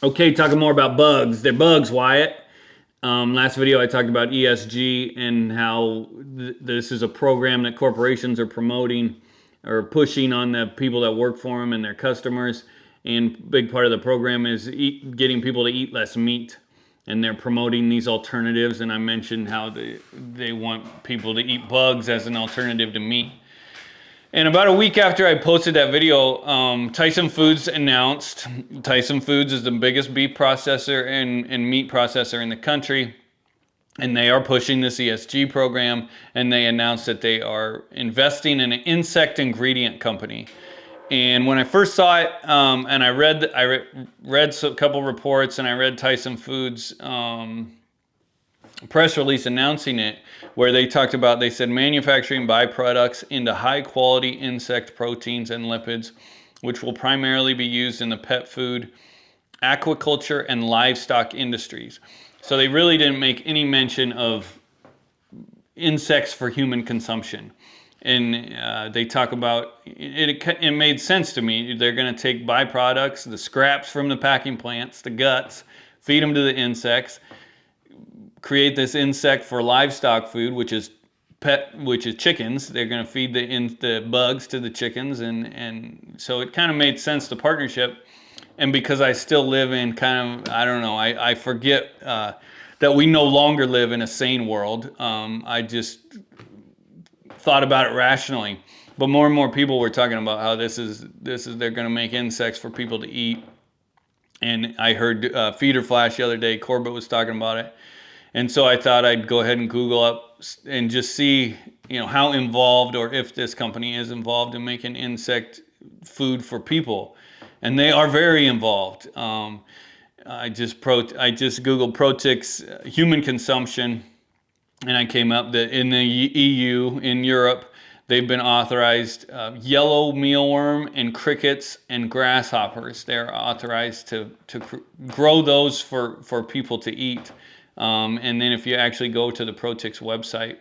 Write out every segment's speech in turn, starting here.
Okay, talking more about bugs. They're bugs, Wyatt. Last video I talked about ESG and how this is a program that corporations are promoting or pushing on the people that work for them and their customers. And big part of the program is getting people to eat less meat. And they're promoting these alternatives. And I mentioned how they want people to eat bugs as an alternative to meat. And about a week after I posted that video, Tyson Foods announced Tyson Foods is the biggest beef processor and meat processor in the country. And they are pushing this ESG program. And they announced that they are investing in an insect ingredient company. And when I first saw it, and I read a couple reports, and I read Tyson Foods press release announcing it, where they talked about, they said manufacturing byproducts into high quality insect proteins and lipids, which will primarily be used in the pet food, aquaculture, and livestock industries. So they really didn't make any mention of insects for human consumption. And they talk about it. It made sense to me. They're going to take byproducts, the scraps from the packing plants, the guts, feed them to the insects, create this insect for livestock food, which is chickens. They're going to feed the bugs to the chickens, and so it kind of made sense, the partnership. And because I still live in kind of, I don't know, I forget that we no longer live in a sane world. I just thought about it rationally. But more and more people were talking about how they're going to make insects for people to eat. And I heard Feeder Flash the other day, Corbett was talking about it. And so I thought I'd go ahead and Google up and just see, how involved, or if this company is involved in making insect food for people. And they are very involved. I just Googled Protix human consumption, and I came up that in the EU, in Europe, they've been authorized yellow mealworm and crickets and grasshoppers. They're authorized to grow those for people to eat. And then if you actually go to the Protix website,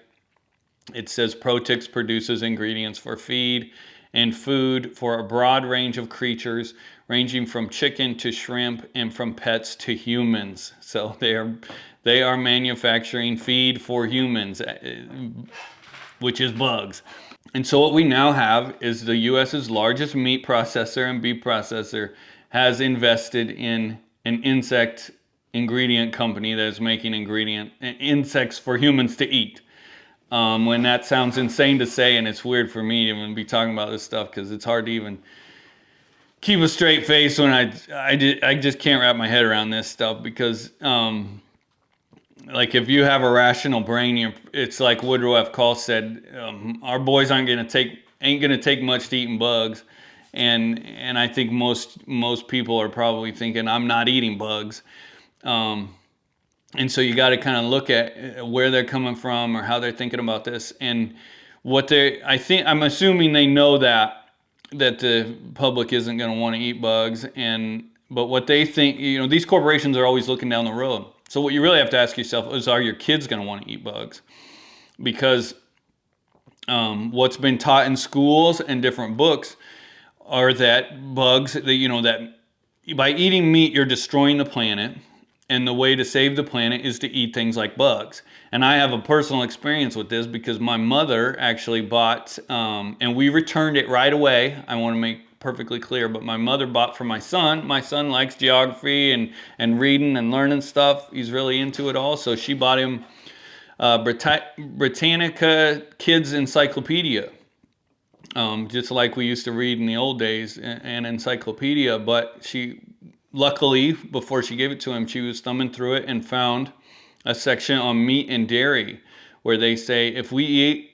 it says Protix produces ingredients for feed and food for a broad range of creatures, ranging from chicken to shrimp and from pets to humans. So they are manufacturing feed for humans, which is bugs. And so what we now have is the U.S.'s largest meat processor and beef processor has invested in an insect ingredient company that is making insects for humans to eat. When that sounds insane to say, and it's weird for me to even be talking about this stuff, because it's hard to even keep a straight face when I just can't wrap my head around this stuff, because like, if you have a rational brain, it's like Woodrow F. Call said, our boys ain't gonna take much to eating bugs. And I think most people are probably thinking, I'm not eating bugs. And so you got to kind of look at where they're coming from, or how they're thinking about this, and I'm assuming they know that the public isn't going to want to eat bugs, but what they think, these corporations are always looking down the road. So what you really have to ask yourself is, are your kids going to want to eat bugs? Because what's been taught in schools and different books are that bugs, that by eating meat, you're destroying the planet. And the way to save the planet is to eat things like bugs. And I have a personal experience with this, because my mother actually bought, and we returned it right away. I want to make perfectly clear, but my mother bought for my son. My son likes geography and reading and learning stuff. He's really into it all. So she bought him Britannica Kids Encyclopedia. Just like we used to read in the old days, an encyclopedia. But luckily, before she gave it to him, she was thumbing through it and found a section on meat and dairy, where they say if we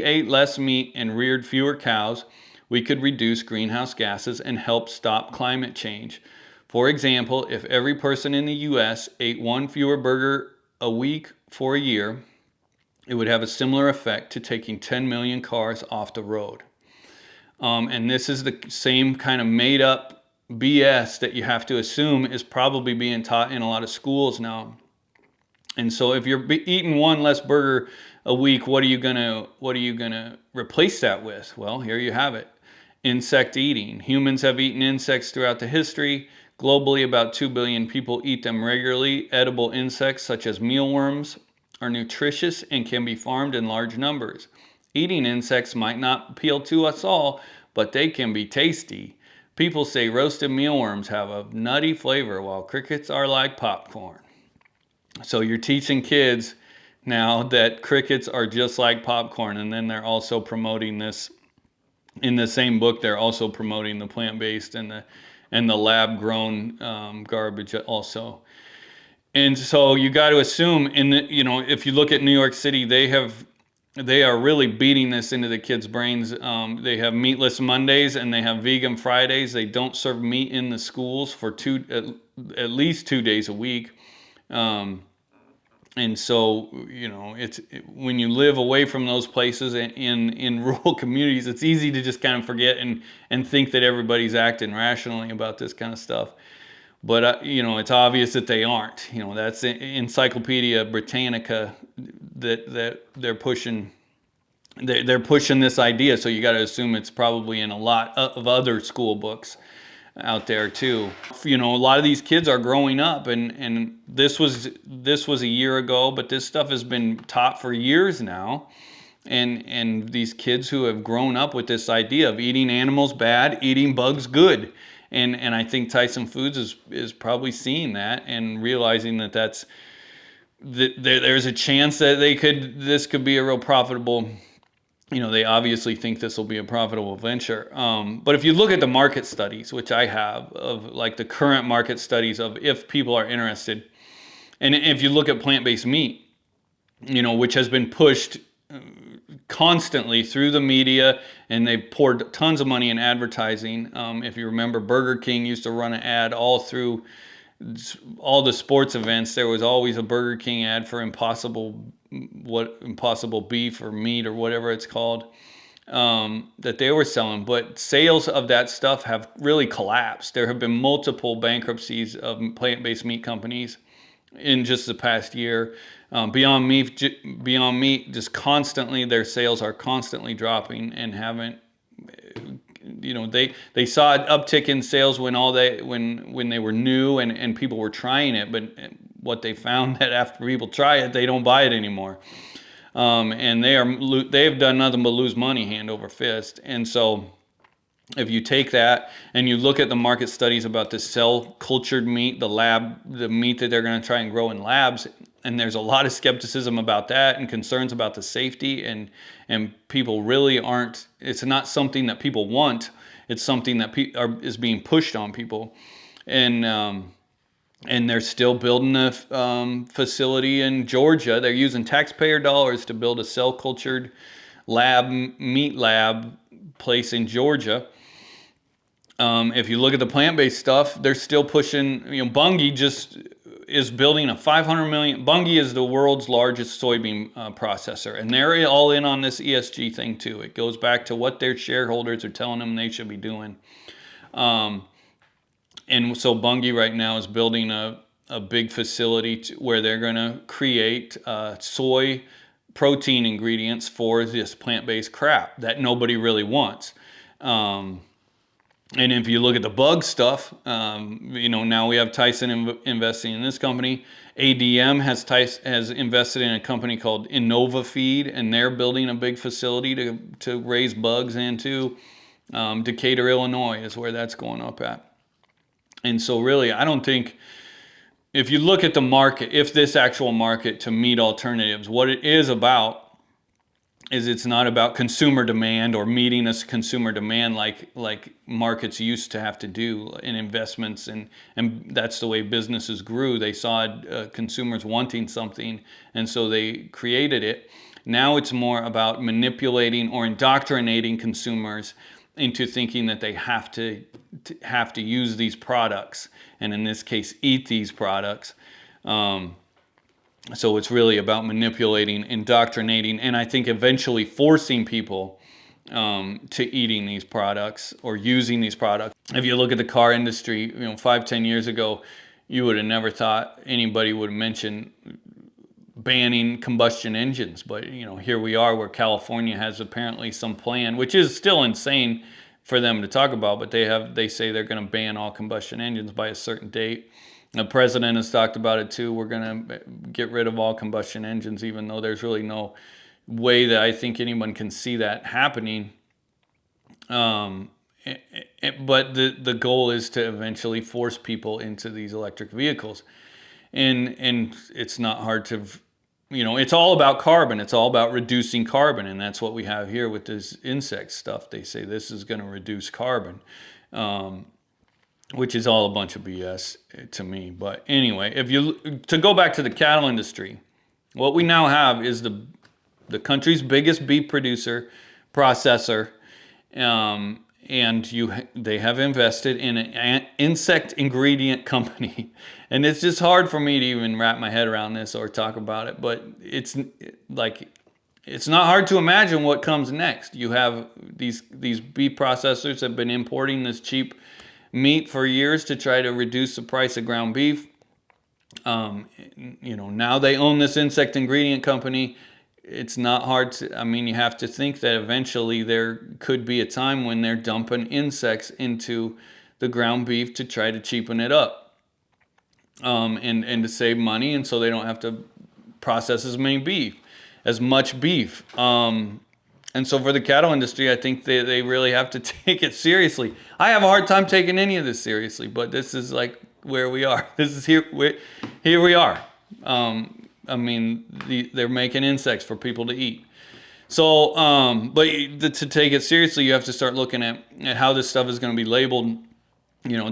ate less meat and reared fewer cows, we could reduce greenhouse gases and help stop climate change. For example, if every person in the U.S. ate one fewer burger a week for a year, it would have a similar effect to taking 10 million cars off the road. And this is the same kind of made up BS that you have to assume is probably being taught in a lot of schools now. And so if you're eating one less burger a week, what are you gonna replace that with? Well, here you have it. Insect eating. Humans have eaten insects throughout the history. Globally, about 2 billion people eat them regularly. Edible insects such as mealworms are nutritious and can be farmed in large numbers. Eating insects might not appeal to us all, but they can be tasty. People say roasted mealworms have a nutty flavor, while crickets are like popcorn. So you're teaching kids now that crickets are just like popcorn, and then they're also promoting this in the same book. They're also promoting the plant-based and the lab-grown garbage also. And so you got to assume if you look at New York City, they are really beating this into the kids' brains. They have meatless Mondays and they have vegan Fridays. They don't serve meat in the schools for at least 2 days a week. And so, when you live away from those places in rural communities, it's easy to just kind of forget and think that everybody's acting rationally about this kind of stuff. But, it's obvious that they aren't. That's Encyclopedia Britannica that they're pushing. They're pushing this idea, so you got to assume it's probably in a lot of other school books out there too. A lot of these kids are growing up, and this was a year ago, but this stuff has been taught for years now. And these kids who have grown up with this idea of eating animals bad, eating bugs good. And I think Tyson Foods is probably seeing that and realizing that there's a chance that this could be a real profitable. They obviously think this will be a profitable venture. But if you look at the market studies, which I have, of like the current market studies of if people are interested, and if you look at plant-based meat, which has been pushed constantly through the media, and they poured tons of money in advertising. If you remember, Burger King used to run an ad all through all the sports events. There was always a Burger King ad for impossible beef or meat or whatever it's called, that they were selling. But sales of that stuff have really collapsed. There have been multiple bankruptcies of plant-based meat companies in just the past year. Beyond Meat, just constantly, their sales are constantly dropping and haven't. They saw an uptick in sales when they were new and people were trying it, but what they found that after people try it, they don't buy it anymore, and they have done nothing but lose money hand over fist. And so, if you take that and you look at the market studies about the cell cultured meat, the meat that they're going to try and grow in labs, and there's a lot of skepticism about that and concerns about the safety, and people really aren't. It's not something that people want. It's something that is being pushed on people, and they're still building a facility in Georgia. They're using taxpayer dollars to build a cell cultured meat lab place in Georgia. If you look at the plant-based stuff, they're still pushing. Bunge just is building a 500 million. Bunge is the world's largest soybean processor, and they're all in on this ESG thing too. It goes back to what their shareholders are telling them they should be doing. And so Bunge right now is building a big facility where they're going to create soy protein ingredients for this plant-based crap that nobody really wants. And if you look at the bug stuff, now we have Tyson investing in this company. ADM has invested in a company called Innova Feed, and they're building a big facility to raise bugs into. Decatur, Illinois is where that's going up at. And so really, I don't think, if you look at the market, if this actual market to meat alternatives, what it is about is it's not about consumer demand or meeting a consumer demand like markets used to have to do in investments, and that's the way businesses grew. They saw consumers wanting something, and so they created it. Now it's more about manipulating or indoctrinating consumers into thinking that they have to use these products, and in this case, eat these products. So it's really about manipulating, indoctrinating, and I think eventually forcing people to eating these products or using these products. If you look at the car industry, 5-10 years ago, you would have never thought anybody would mention banning combustion engines. But here we are, where California has apparently some plan, which is still insane for them to talk about, but they say they're going to ban all combustion engines by a certain date. The president has talked about it too. We're going to get rid of all combustion engines, even though there's really no way that I think anyone can see that happening. But the goal is to eventually force people into these electric vehicles, and it's not hard to, it's all about carbon. It's all about reducing carbon, and that's what we have here with this insect stuff. They say this is going to reduce carbon. Which is all a bunch of BS to me. But anyway, to go back to the cattle industry, what we now have is the country's biggest beef processor, and they have invested in an insect ingredient company, and it's just hard for me to even wrap my head around this or talk about it. But it's not hard to imagine what comes next. You have these beef processors have been importing this cheap meat for years to try to reduce the price of ground beef. Now they own this insect ingredient company. It's not hard to, you have to think that eventually there could be a time when they're dumping insects into the ground beef to try to cheapen it up, and to save money, and so they don't have to process as much beef. And so for the cattle industry, I think they really have to take it seriously. I have a hard time taking any of this seriously, but this is like where we are. This is here we are. They're making insects for people to eat. So, but to take it seriously, you have to start looking at how this stuff is going to be labeled.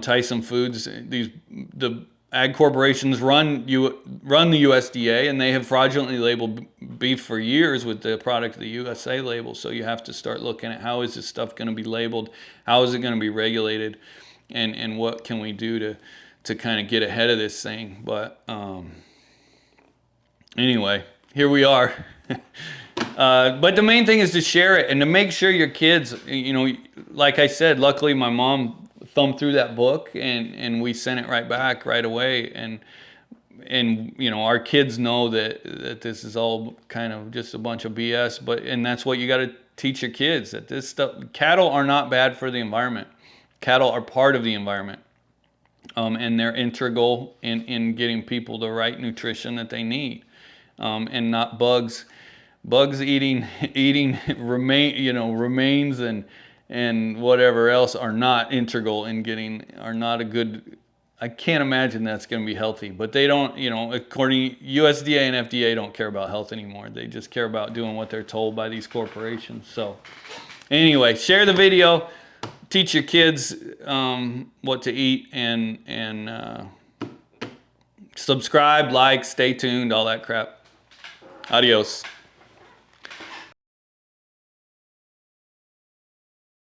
Tyson Foods, the ag corporations run the USDA, and they have fraudulently labeled beef for years with the product of the USA label. So you have to start looking at how is this stuff going to be labeled, how is it going to be regulated, and what can we do to kind of get ahead of this thing. But anyway, here we are. But the main thing is to share it and to make sure your kids, like I said, luckily my mom thumbed through that book, and we sent it right back right away, and our kids know that this is all kind of just a bunch of BS, and that's what you got to teach your kids, that this stuff, cattle are not bad for the environment. Cattle are part of the environment, and they're integral in getting people the right nutrition that they need, and not bugs eating remains and whatever else are not integral in are not a good. I can't imagine that's going to be healthy, but they don't, according USDA and FDA don't care about health anymore. They just care about doing what they're told by these corporations. So anyway, share the video, teach your kids what to eat, and subscribe, like, stay tuned, all that crap. Adios.